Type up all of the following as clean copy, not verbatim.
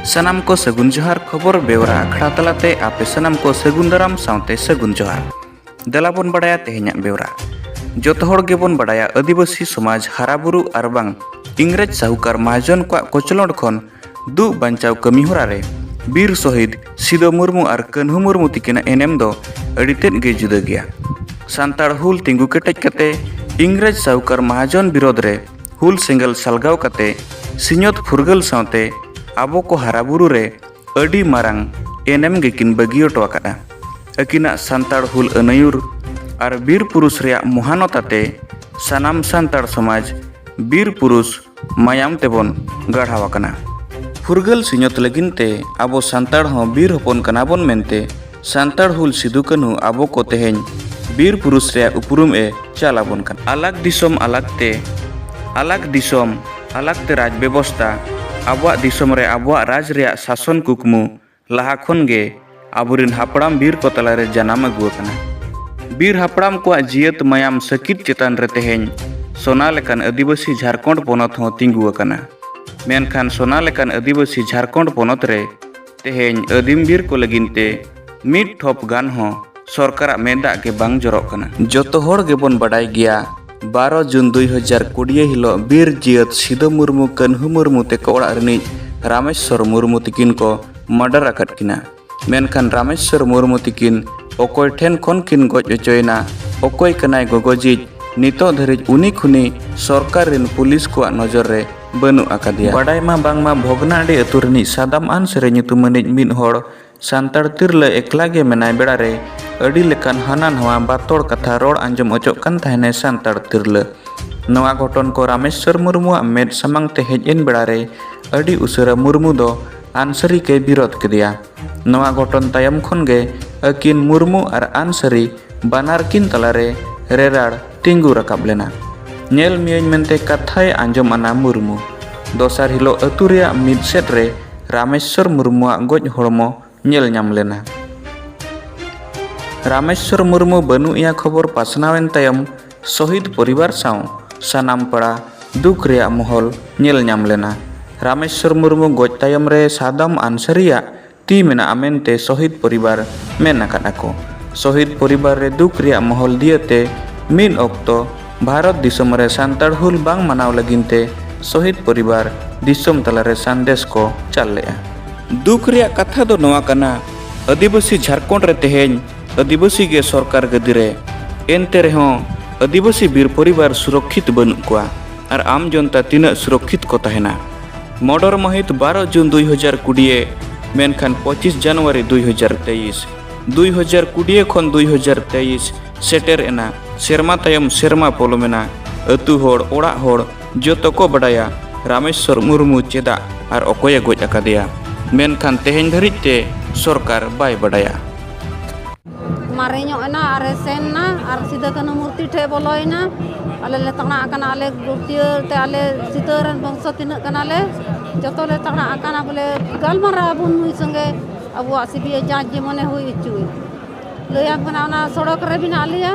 सनाम को सगुन जोहार खबर बेवरा अखड़ा तलाते आपे सनाम को सगुन दाराम साउते सगुन जोहार दलाबन बड़ाया तेहेन्याग बेवरा जतो हड़ गेबन बड़ाया आदिवासी समाज हाराबुरु आरबांग इंग्रेज साहुकार महाजन को कोचलंड खन दु बांचाव कमी होरा रे बीर शहीद सिदो मुर्मू और कन्हू मुर्मू तिकिना एनेम दो अड़ितेद गे जुदा गया सान्ताड़ हुल तिंगु केटेज कते इंग्रेज साहुकार महाजन विरोध रे हुल सेंगल सालगाव कते सिन्योत फुरगल साउते आबो को हाराबुरु रे अडी मारांग एनेम गेकिन बगियो टोकादा अकिना सान्ताड़ हुल अनयुर और बीर पुरुष रे महानताते सानाम सान्ताड़ समाज बीर पुरुष मायाम तेबन गढ़ावाकना फुरगल सिन्योत लगिनते आबो सान्ताड़ हो बीर हपन कनाबन मेनते सान्ताड़ हुल सिदु कान्हू आबो को तेहेन बीर पुरुष रे उपरुम ए चालाबन कन अलग दिसोम अलगते राज व्यवस्था आबुआ दिसोम रे आबुआ राज रे शासन कुकमु लहा खन गे आबुरिन हापड़ाम बीर को तलारे जनाम अगुआकना बीर हापड़ाम को जियत मायाम सकित चेतान रे तेहेन सोना लेकान आदिवासी झारखंड पोनत हो तिंगुआकना मेनखान सोना लेकान आदिवासी झारखंड पोनत रे तेहेन आदिम बीर को लगिनते मिड ठोप गान हो सरकार मेदा के बांग जरक कना जतो हड़ गेबन बडाय गया 12 जून 2020 हिलो बीर जियत सिदो मुर्मू कन्हू मुर्मू तेको ओड़ा रनी रामेश्वर मुर्मू तिकिन को मर्डर आकत किना मेनखान रामेश्वर मुर्मू तिकिन ओकोय ठेन खन किन गज अचोयना ओकोय कनाय गोगोजिज नितो धरिज उनी खुनी सरकार रिन पुलिस को नजर रे बनु आकादिया बडाय मा बांगमा भोगनाडी अतुरनी सादाम आन सेरे nyutumanij मिद हड़ सान्ताड़ तिरला एकला गे मेनाय बेड़ा रे अड़ी लेकान हाना नवा बातोड़ कथा रोड आंजम अचोक कान थाहने सान्ताड़ तिरला नवा घटन को रामेश्वर मुर्मू मेद सामांग ते हेज एन बेड़ा रे अड़ी उसरा मुर्मू दो आनसरी के विरोध केदिया नवा घटन तायम खन गे अकिन मुर्मू और आनसरी बानार किन तलारे रेराड़ तिंगु रकाब लेना नेल मियज मेनते कथाय आंजम आना मुर्मू दोसार हिलो अतु रेया मिद सेट रे रामेश्वर मुर्मू गज हड़मो नेल नाम लेना रामेश्वर मुर्मू बनुया खबर पासनावेन तायम शहीद परिवार साव सानाम पड़ा दुख रेया महल नेल नाम लेना रामेश्वर मुर्मू गज तायम रे सादाम आनसरिया ती मेना आमेनते शहीद परिवार मेन आकादाको शहीद परिवार रे दुख रेया महल दियते मिन ऑक्तो भारत दिसोम रे सान्ताड़ हुल बांग मनाव लगिनते शहीद परिवार दिसोम तलारे संदेश को चाल लेया दुख रेया कथा दो नवा कना आदिवासी झारखंड रे तेहेन आदिवासी के सरकार गदी रे एनते रेहों आदिवासी बीर परिवार सुरक्षित बनु कोआ और आम जनता तिना सुरक्षित को तहेना मर्डर महित 12 जून 2020 मेनखान 25 जनवरी 2020 खन 2023 सेटर एना सेरमा तायम सेरमा पोलोमेना अतु हड़ ओड़ा हड़ जतो को बडाया रामेश्वर मुर्मू चेदा और अकोय गज आकादिया मेनखान तेहेन धरिते सरकार बाय बडाया मारेना आरे सेनना और सिदा कान्हू मूर्ति ठे बोलोयना आले ले तंगना आकाना आले गुर्तिय ते आले सितरन वंश तिना कनाले जतो ले तंगना आकाना बोले गलमारा बुन नुई संगे अबुआ सीबीआई जांच जे मने हुई चुई लया कना ओना सड़क रे बिना आलिया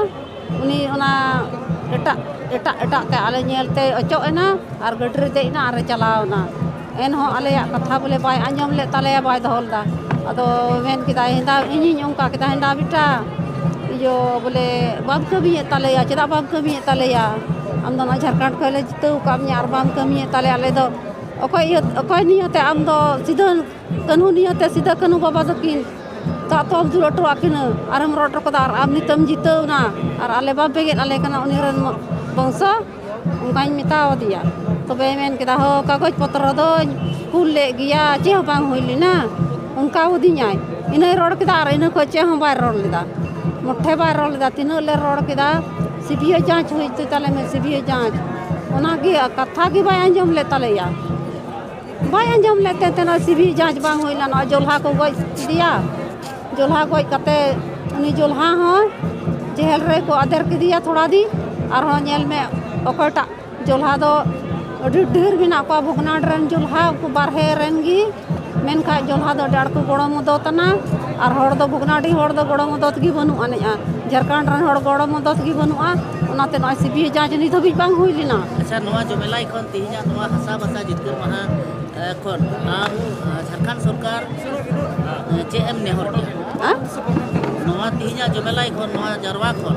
उनी ओना एटा ते आले नेलते अचोएना और गडरे देना आरे चलावना एन हो आले कथा बोले बाय आंजम ले ताले बाय दहलदा अदो मेन किदा हिंदा इनी ओंका किदा हिंदा बिटा इयो बोले बाब कभी तालेया चेदा बाब कभी तालेया आम दो झारखंड खले जितौ काम यार बाम कमी ताले आले दो अकोय नियते आम दो सीधा कानून नियते सीधा कानू बाबा दकिन तो दुलटो आकिन आरम रोटो कदा आम नितम जितौ ना और आले बाब बेगे आले कना उनिरन वंश उनकाኝ मिताव दिया तबे मेन किदा हो कागज पत्र दो कुल ले गया चे बांग होइलिना उनका उदिኛय इनै रोड किदा और इनै को चे हम बाय रोड लेदा मोठे बाय रोड लेदा तिनो ले रोड किदा सीबीआई जांच हुई तो ताले में सीबीआई जांच ओना की कथा की बाय अंजम ले तालेया बाय अंजम लेते तना सीबीआई जांच बांग होइला ना जोल्हा को गज दिया जोल्हा गज कते उनी जोल्हा हो जेल रे को आदर के दिया थोड़ा दी और हो नेल में ओकटा जोल्हा दो अडी ढेर बिना को भुगनाड रन जोल्हा को बारहे रनगी मेनखा जोल्हा दो डाड़ को गोड़ो मदतना और हड़ दो भुगनाडी हड़ दो गोड़ो मदत गी बनु आनेआ झारखंड रन हड़ गोड़ो मदत गी बनुआ ओनाते न सीबीआई जांच नि धबि बांग हुइलिना अच्छा नवा जमेलाई खन तिहिया नवा हसा बसा जितकर महा खन आम झारखंड सरकार चे एम नेहर के नवा तिहिना जमेलाई खन नवा जरवा खन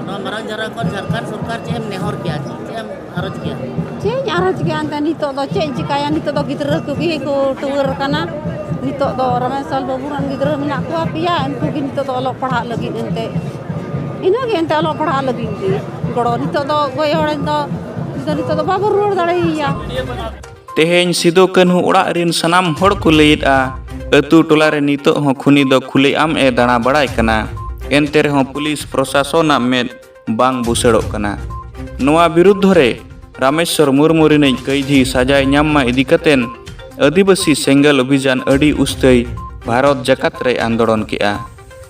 नवा मरांग जरवा खन झारखंड सरकार चे एम नेहर के चे एम आरज के Cik arah juga anta nito do cik jika yang nito do gidra kugi ko tour kana nito do ramai sal baburan gidra mina ko apia enku gi nito do olok padha lagi ente ina ge ente olok padha lagi di goro nito do goy horen do nito do babur ruar dare iya Teheny Sido Kanhu orak rin sanam hor ko leit a atu tolare nito ho khuni do khule am e dana barai kana ente rehon pulis prosason med bang buserok kana noa biruddho re Rameshwar Murmu रिन कैदी सजाय नामा इदी कतेन आदिवासी सेंगल अभियान अड़ी उस्तै भारत जकात रे आंदोलन केआ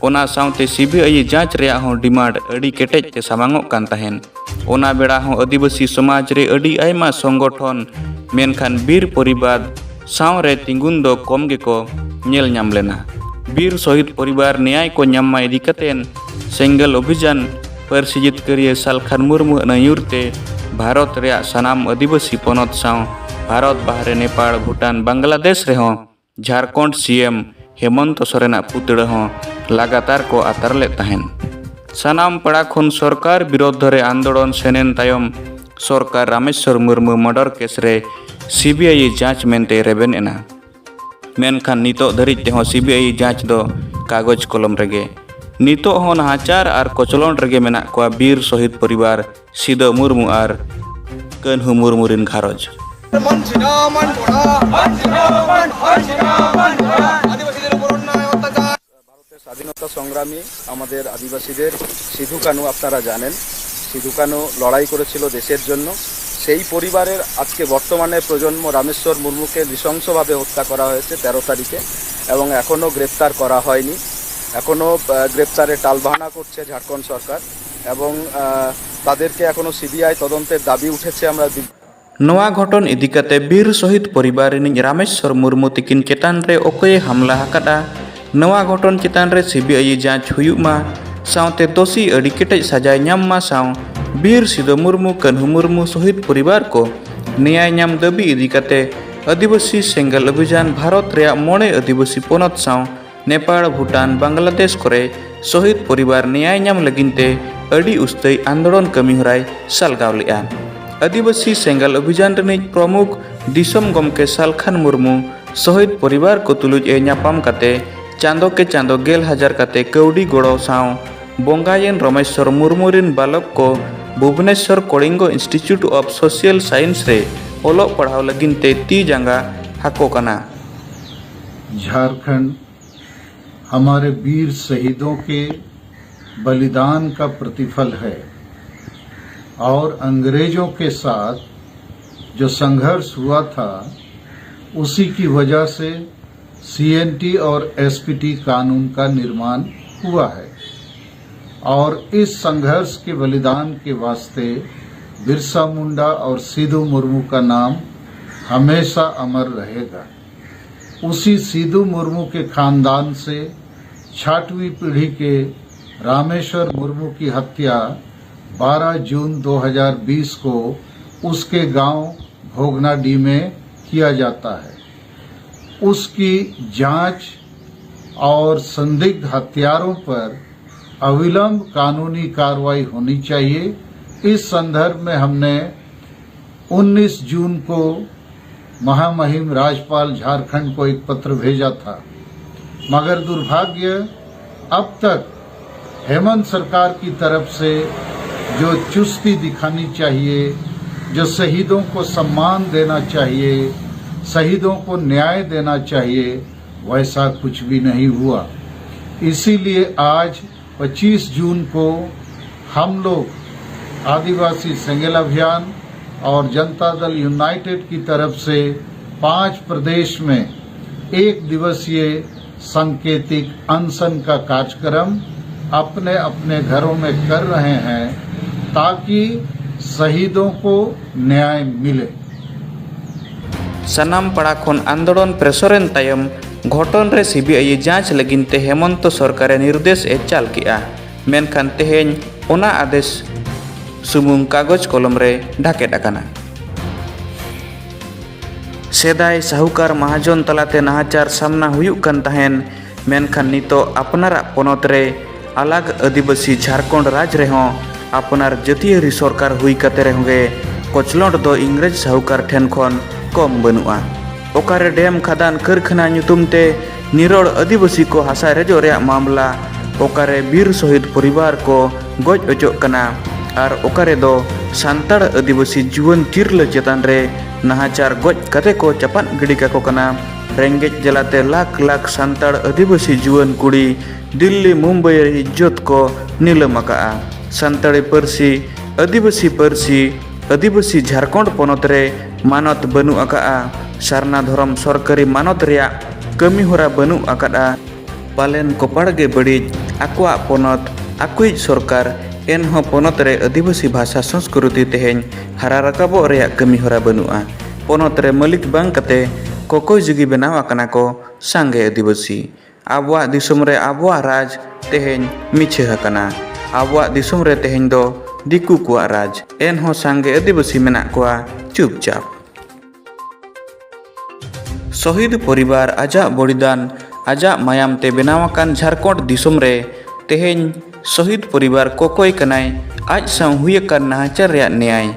ओना साउते सीबीआई जांच रे हो डिमांड अड़ी केटेज ते सामांगोक कान ताहेन ओना बेड़ा हो आदिवासी समाज रे अड़ी आयमा संगठन मेनखान बीर परिवार साव रे तिंगुन दो कम गेको नेल नाम लेना बीर शहीद परिवार न्याय को नामा इदी कतेन सेंगल अभियान परसी जितकरिया सालखान मुर्मू नयुरते भारत रे सनाम आदिवासी पनत साव भारत बाहरे नेपाल भूटान बांग्लादेश रे हो झारखंड सीएम हेमंत सोरेन पुतड़ा हो लगातार को आतर ले ताहेन सनाम पड़ा खन सरकार विरोध रे आंदोलन सेनेन तायम सरकार रामेश्वर मुर्मू मर्डर केस रे सीबीआई जांच मेनते रेबेन एना मेनखान नितो धरिज ते हो सीबीआई जांच दो कागज कलम रेगे नितो हो नाचार और कचलन रेगे मेना को बीर शहीद परिवार सिदो मुर्मू और कन्हु मुर्मू रिन घारज ভারতের স্বাধীনতা সংগ্রামী আমাদের আদিবাসীদের সিধু কানু আপনারা জানেন সিধু কানু লড়াই করেছিল দেশের জন্য সেই পরিবারের আজকে বর্তমানে প্রজন্ম রামেশ্বর মুর্মুকে নৃশংসভাবে হত্যা করা হয়েছে 13 তারিখে এবং এখনও গ্রেপ্তার করা হয়নি এখনও গ্রেপ্তারে টালবাহানা করছে ঝাড়খণ্ড সরকার এবং তাদেরকে এখনও সিবিআই তদন্তের দাবি উঠেছে আমরা नवा घटन इदिकते बीर शहीद परिवार रिन रामेश्वर मुर्मू तिकिन चेतान रे ओकये हमला हकादा नवा घटन चेतान रे सीबीआई जांच हुयुमा साउते दोषी अड़ी केटेज सजाय नाम मा साउ बीर सिदो मुर्मू कन्हु मुर्मू शहीद परिवार को न्याय नाम दाबी इदिकते आदिवासी सेंगल अभियान भारत रे मोड़े आदिवासी पनत साउ नेपाल भूटान बांग्लादेश करे शहीद परिवार न्याय नाम लगिनते अड़ी उस्तै आंदोलन कमी हराय सालगाव लेआ आदिवासी सेंगल अभियान रिनिज प्रमुख दिसम गमके सालखान मुर्मू शहीद परिवार को तुलुज ए नापाम काते चांदो के चांदो 10,000 काते कौड़ी गड़ो साव बंगायन रमेश्वर मुर्मू रिन बालक को Bhubaneswar Kalinga institute of social science रे ओलो पढ़ाव लगिनते ती जांगा हाको कना झारखंड हमारे वीर शहीदों के बलिदान का प्रतिफल है और अंग्रेजों के साथ जो संघर्ष हुआ था उसी की वजह से सीएनटी और एसपीटी कानून का निर्माण हुआ है और इस संघर्ष के बलिदान के वास्ते बिरसा मुंडा और सिधू मुर्मू का नाम हमेशा अमर रहेगा। उसी सिधू मुर्मू के खानदान से 6वीं पीढ़ी के रामेश्वर मुर्मू की हत्या 12 जून 2020 को उसके गांव भोगनाडी में किया जाता है। उसकी जांच और संदिग्ध हत्यारों पर अविलंब कानूनी कार्रवाई होनी चाहिए। इस संदर्भ में हमने 19 जून को महामहिम राज्यपाल झारखंड को एक पत्र भेजा था, मगर दुर्भाग्य अब तक हेमंत सरकार की तरफ से जो चुस्ती दिखानी चाहिए, जो शहीदों को सम्मान देना चाहिए, शहीदों को न्याय देना चाहिए, वैसा कुछ भी नहीं हुआ। इसीलिए आज 25 जून को हम लोग आदिवासी सेंगल अभियान और जनता दल यूनाइटेड की तरफ से 5 प्रदेश में 1 दिवसीय सांकेतिक अनशन का कार्यक्रम अपने अपने घरों में कर रहे हैं ताकि शहीदों को न्याय मिले। सनाम पड़ा खन आंदोलन प्रेसरेन तायम घटन रे सीबीआई जांच लगिनते हेमंत सरकार निर्देश ए चाल किया मेनखान तेहेन ओना आदेश सुमुंग कागज कलम रे ढाके डाकाना सेदाय साहुकार महाजन तलाते नाहाचार सामना हुयुक कान तहेन मेनखान नितो अपनारा पोनोत रे अलग आदिवासी झारखंड राज रेहों अपनार जातीयारी सरकार हुई कते रेहोगे कोचलॉट दो इंग्रेज साहुकार ठेन खन कम बनुआ। ओकारे डैम खादान कारखाना ᱧᱩᱛᱩᱢᱛᱮ निरोड़ आदिवासी को हासा रेजो रेया मामला ओकारे बीर शहीद परिवार को गज अचोक कना और ओकारे दो सान्ताड़ आदिवासी जुवन तिरला चेतान रे नाहाचार गज कते को चपात गिडी काको कना। रेंगेज जलाते लाख लाख सान्ताड़ आदिवासी जुवन कुड़ी दिल्ली मुंबई इज्जत को नीलम आका। सान्ताड़ी परसी आदिवासी झारखंड पोनोत रे मानत बनु आका। सारना धरम सरकारी मानत रेया कमी होरा बनु आकादा। पालेन कोपाड़गे बड़ीज आकुआ पोनत आकुइज सरकार एनहो पोनत रे आदिवासी भाषा संस्कृति तेहेñ हारा राकाबो रेया कमी होरा बनुआ। पोनत रे मालिक बांग कते कोकोय जुगी बनाव आकना को सांगे आदिवासी। आबुआ दिसुम रे आबुआ राज तेहेñ मिछे हकना। आबुआ दिसुम रे तेहेñ दो दिकु कुआ राज एनहो सांगे आदिवासी मेना कुआ चुपचाप। शहीद परिवार आजा बलिदान आजा मायाम ते बेनावाकान झारखंड दिसुम रे तेहेñ शहीद परिवार कोकोय कनाय आज सां हुयकान नाहाचार रेया न्याय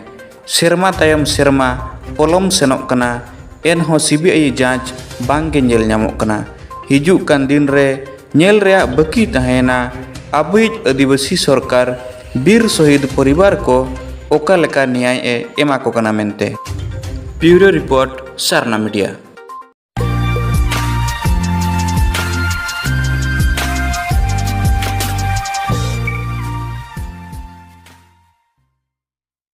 सेरमा तायम सेरमा पलम सेनोक कना एनहो सीबीआई जांच बांगे नेल ᱧᱟᱢᱚᱜ कना। हिजुक कान दिन रे नेल रेया बाकी तहेना आबुइज आदिवासी सरकार बीर शहीद परिवार को ओका लेका न्याय एमा को कना मेनते। ब्यूरो रिपोर्ट सारना मीडिया।